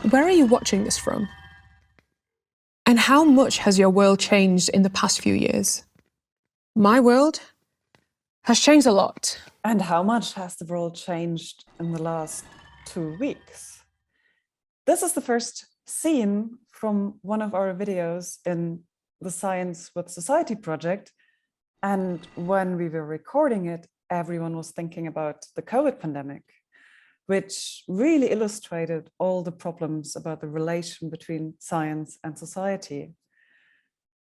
Where are you watching this from? And how much has your world changed in the past few years? My world has changed a lot. And how much has the world changed in the last 2 weeks? This is the first scene from one of our videos in the Science with Society project. And when we were recording it, everyone was thinking about the COVID pandemic, which really illustrated all the problems about the relation between science and society.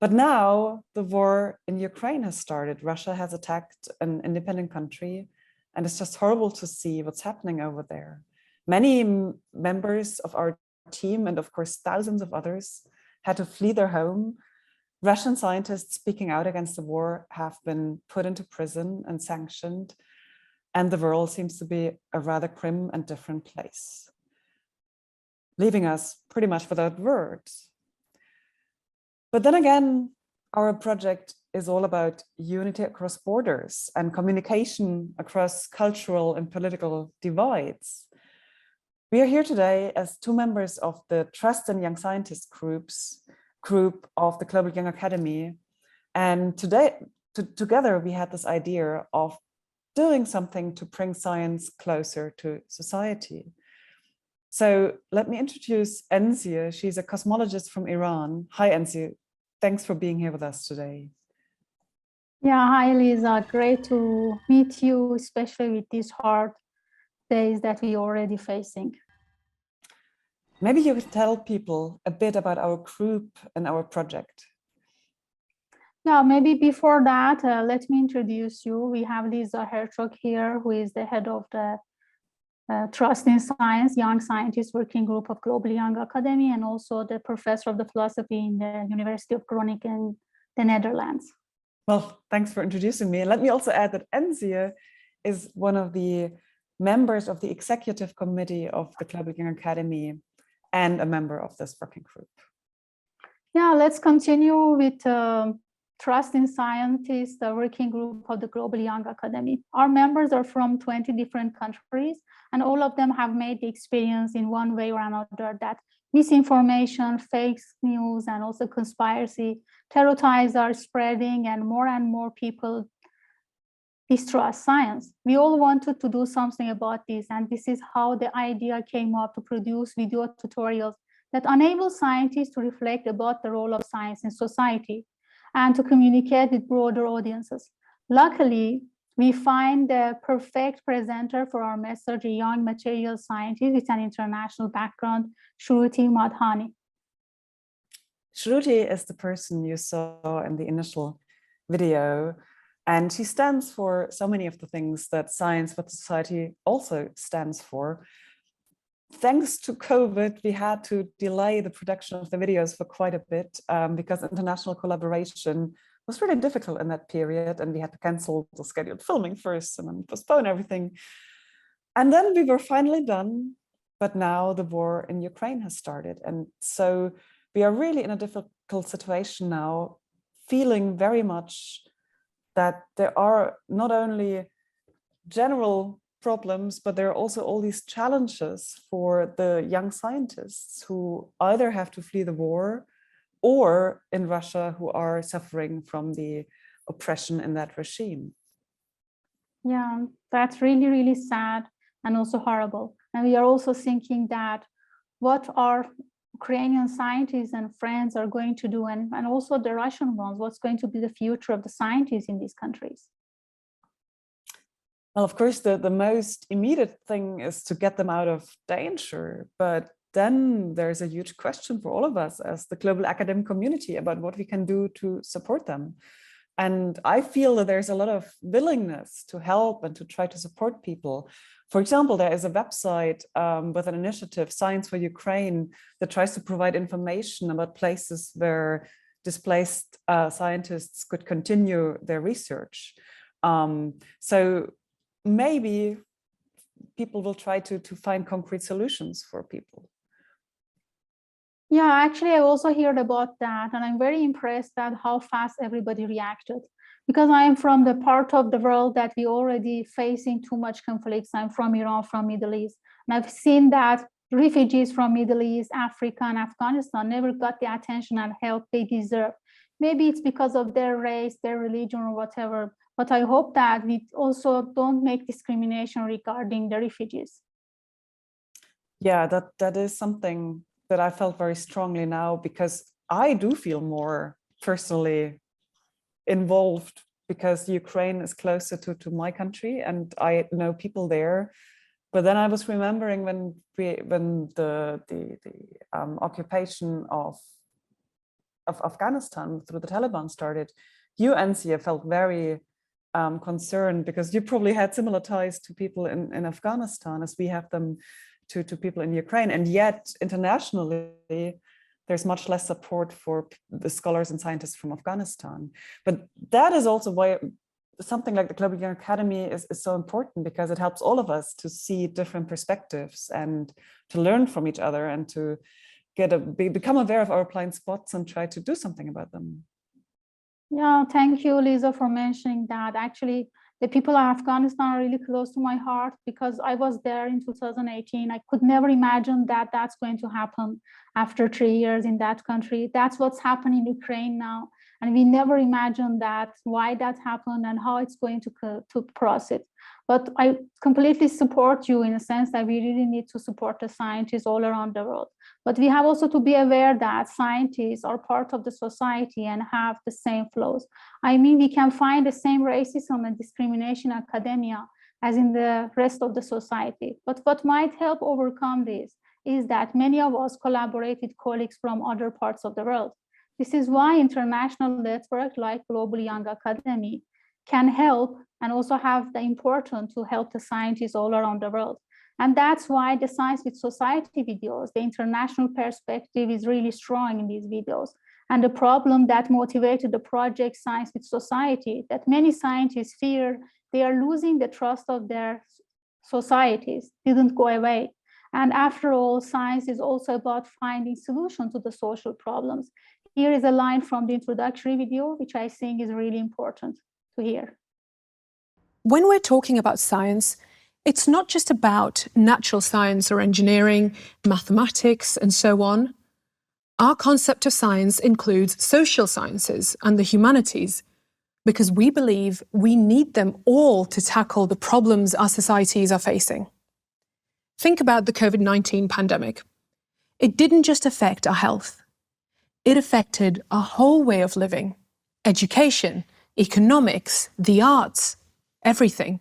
But now the war in Ukraine has started. Russia has attacked an independent country, and it's just horrible to see what's happening over there. Many members of our team, and of course thousands of others, had to flee their home. Russian scientists speaking out against the war have been put into prison and sanctioned, and the world seems to be a rather grim and different place, leaving us pretty much without words. But then again, our project is all about unity across borders and communication across cultural and political divides. We are here today as two members of the Trust in Young Scientists group of the Global Young Academy. And together we had this idea of doing something to bring science closer to society. So let me introduce Encieh. She's a cosmologist from Iran. Hi, Encieh. Thanks for being here with us today. Yeah, hi, Lisa. Great to meet you, especially with these hard days that we're already facing. Maybe you could tell people a bit about our group and our project. Yeah, maybe before that, let me introduce you. We have Lisa Herzog here, who is the head of the Trust in Science, Young Scientists Working Group of Global Young Academy, and also the professor of the philosophy in the University of Groningen in the Netherlands. Well, thanks for introducing me. And let me also add that Encieh is one of the members of the executive committee of the Global Young Academy and a member of this working group. Yeah, let's continue with Trust in Scientists, the working group of the Global Young Academy. Our members are from 20 different countries, and all of them have made the experience in one way or another that misinformation, fake news, and also conspiracy stereotypes are spreading, and more people distrust science. We all wanted to do something about this, and this is how the idea came up to produce video tutorials that enable scientists to reflect about the role of science in society and to communicate with broader audiences. Luckily, we find the perfect presenter for our message, a young material scientist with an international background, Shruti Madhani. Shruti is the person you saw in the initial video, and she stands for so many of the things that Science with Society also stands for. Thanks to COVID, we had to delay the production of the videos for quite a bit because international collaboration was really difficult in that period, and we had to cancel the scheduled filming first and then postpone everything. And then we were finally done, but now the war in Ukraine has started. And so we are really in a difficult situation now, feeling very much that there are not only general problems, but there are also all these challenges for the young scientists who either have to flee the war or in Russia who are suffering from the oppression in that regime. Yeah, that's really, really sad and also horrible. And we are also thinking that what our Ukrainian scientists and friends are going to do, and also the Russian ones, what's going to be the future of the scientists in these countries? Well, of course, the most immediate thing is to get them out of danger. But then there's a huge question for all of us as the global academic community about what we can do to support them. And I feel that there's a lot of willingness to help and to try to support people. For example, there is a website with an initiative, Science for Ukraine, that tries to provide information about places where displaced scientists could continue their research. So maybe people will try to find concrete solutions for people. Yeah, actually, I also heard about that, and I'm very impressed at how fast everybody reacted. Because I am from the part of the world that we already facing too much conflicts. I'm from Iran, from Middle East, and I've seen that refugees from Middle East, Africa, and Afghanistan never got the attention and help they deserve. Maybe it's because of their race, their religion, or whatever. But I hope that we also don't make discrimination regarding the refugees. Yeah, that is something that I felt very strongly now, because I do feel more personally involved because Ukraine is closer to my country and I know people there. But then I was remembering when the occupation of Afghanistan through the Taliban started, you, Encieh, felt very concerned because you probably had similar ties to people in Afghanistan as we have them to people in Ukraine. And yet internationally, there's much less support for the scholars and scientists from Afghanistan. But that is also why something like the Global Young Academy is so important, because it helps all of us to see different perspectives and to learn from each other and to become aware of our blind spots and try to do something about them. Yeah, thank you, Lisa, for mentioning that. Actually, the people of Afghanistan are really close to my heart because I was there in 2018. I could never imagine that that's going to happen after 3 years in that country. That's what's happening in Ukraine now. And we never imagined that, why that happened and how it's going to proceed. But I completely support you in a sense that we really need to support the scientists all around the world. But we have also to be aware that scientists are part of the society and have the same flaws. I mean, we can find the same racism and discrimination in academia as in the rest of the society. But what might help overcome this is that many of us collaborate with colleagues from other parts of the world. This is why international networks like Global Young Academy can help and also have the importance to help the scientists all around the world. And that's why the Science with Society videos, the international perspective is really strong in these videos. And the problem that motivated the project Science with Society, that many scientists fear they are losing the trust of their societies, didn't go away. And after all, science is also about finding solutions to the social problems. Here is a line from the introductory video, which I think is really important to hear. When we're talking about science, it's not just about natural science or engineering, mathematics, and so on. Our concept of science includes social sciences and the humanities, because we believe we need them all to tackle the problems our societies are facing. Think about the COVID-19 pandemic. It didn't just affect our health. It affected our whole way of living, education, economics, the arts, everything.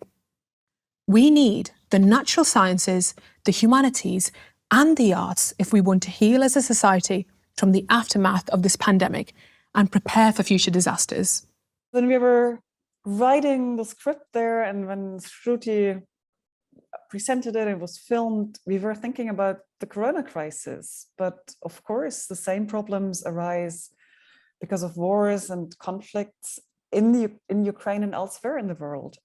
We need the natural sciences, the humanities, and the arts if we want to heal as a society from the aftermath of this pandemic and prepare for future disasters. When we were writing the script there and when Shruti presented it, it was filmed, we were thinking about the corona crisis. But of course, the same problems arise because of wars and conflicts in Ukraine and elsewhere in the world.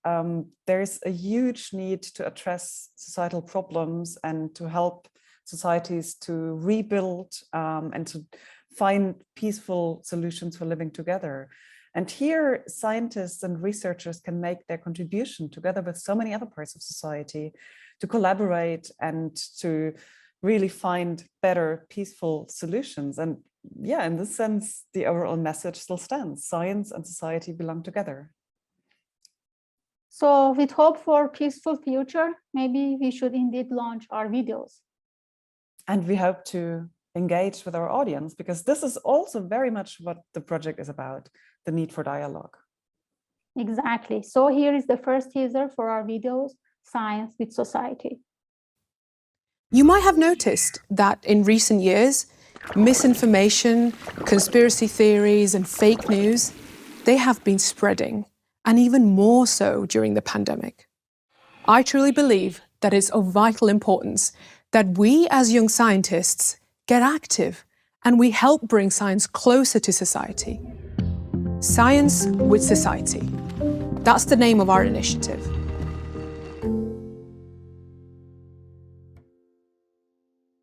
There's a huge need to address societal problems and to help societies to rebuild and to find peaceful solutions for living together. And here, scientists and researchers can make their contribution together with so many other parts of society to collaborate and to really find better, peaceful solutions. And yeah, in this sense, the overall message still stands. Science and society belong together. So with hope for a peaceful future, maybe we should indeed launch our videos. And we hope to engage with our audience, because this is also very much what the project is about, the need for dialogue. Exactly. So here is the first teaser for our videos, Science with Society. You might have noticed that in recent years, misinformation, conspiracy theories, and fake news, they have been spreading, and even more so during the pandemic. I truly believe that it's of vital importance that we as young scientists get active and we help bring science closer to society. Science with Society. That's the name of our initiative.